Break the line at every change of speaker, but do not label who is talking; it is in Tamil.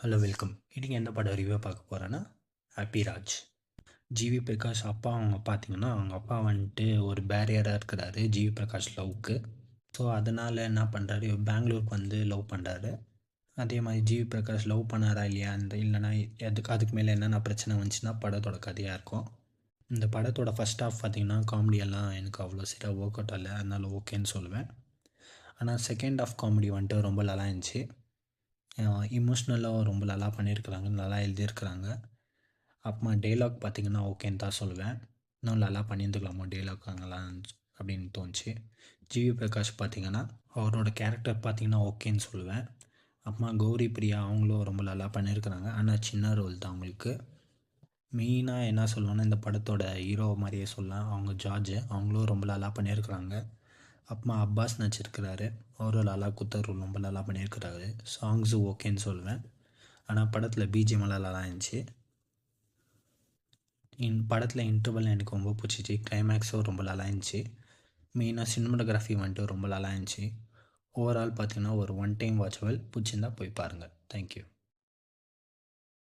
Hello welcome. இன்றைக்கி எந்த படம் ரிவ்யூ பார்க்க போகிறேன்னா ஹாப்பி ராஜ். ஜிவி பிரகாஷ் அப்பா அவங்க பார்த்தீங்கன்னா அவங்க அப்பா வந்துட்டு ஒரு பேரியராக இருக்கிறாரு ஜிவி பிரகாஷ் லவ்க்கு. ஸோ அதனால் என்ன பண்ணுறாரு, பெங்களூருக்கு வந்து லவ் பண்ணுறாரு. அதே மாதிரி ஜிவி பிரகாஷ் லவ் பண்ணாரா இல்லையா, இல்லைனா அதுக்கு மேலே என்னென்ன பிரச்சனை வந்துச்சுன்னா படத்தோட கதையாக இருக்கும். இந்த படத்தோட ஃபஸ்ட் ஹாஃப் பார்த்திங்கன்னா காமெடியெல்லாம் எனக்கு அவ்வளோ சரியாக ஒர்க் அவுட் ஆகலை, அதனால் ஓகேன்னு சொல்லுவேன். ஆனால் செகண்ட் ஹாஃப் காமெடி வந்துட்டு ரொம்ப நல்லா இருந்துச்சு. இமோஷ்னலாக ரொம்ப நல்லா பண்ணியிருக்கிறாங்க, நல்லா எழுதியிருக்கிறாங்க. அப்புறமா டெய்லாக் பார்த்திங்கன்னா ஓகேன்னு தான் சொல்லுவேன். இன்னும் நல்லா பண்ணியிருந்துக்கலாமா டெய்லாக் அங்கெல்லாம் அப்படின்னு தோணுச்சு. ஜிவி பிரகாஷ் பார்த்திங்கன்னா அவரோட கேரக்டர் பார்த்திங்கன்னா ஓகேன்னு சொல்லுவேன். அப்புறமா கௌரி பிரியா அவங்களும் ரொம்ப நல்லா பண்ணியிருக்கிறாங்க, ஆனால் சின்ன ரோல் தான் அவங்களுக்கு. மெயினாக என்ன சொல்லணும்னா இந்த படத்தோட ஹீரோ மாதிரியே சொல்லலாம், அவங்க ஜார்ஜ் அவங்களும் ரொம்ப நல்லா பண்ணியிருக்கிறாங்க. அப்புறமா அப்பாஸ் நடிச்சிருக்கிறாரு, அவரும் நல்லா ரோல் ரொம்ப நல்லா பண்ணியிருக்கிறாரு. சாங்ஸும் ஓகேன்னு சொல்லுவேன். ஆனால் படத்தில் பிஜிஎம்லாம் நல்லா இருந்துச்சு. படத்தில் இன்டர்வல் எனக்கு ரொம்ப பிடிச்சிச்சு, கிளைமேக்ஸும் ரொம்ப நல்லா இருந்துச்சு. மெயினாக சினிமாட்டோகிராஃபி வந்துட்டு ரொம்ப நல்லா இருந்துச்சு. ஓவரால் பார்த்திங்கன்னா ஒரு ஒன் டைம் வாட்சபிள், பிடிச்சிருந்தா போய் பாருங்கள். தேங்க்யூ.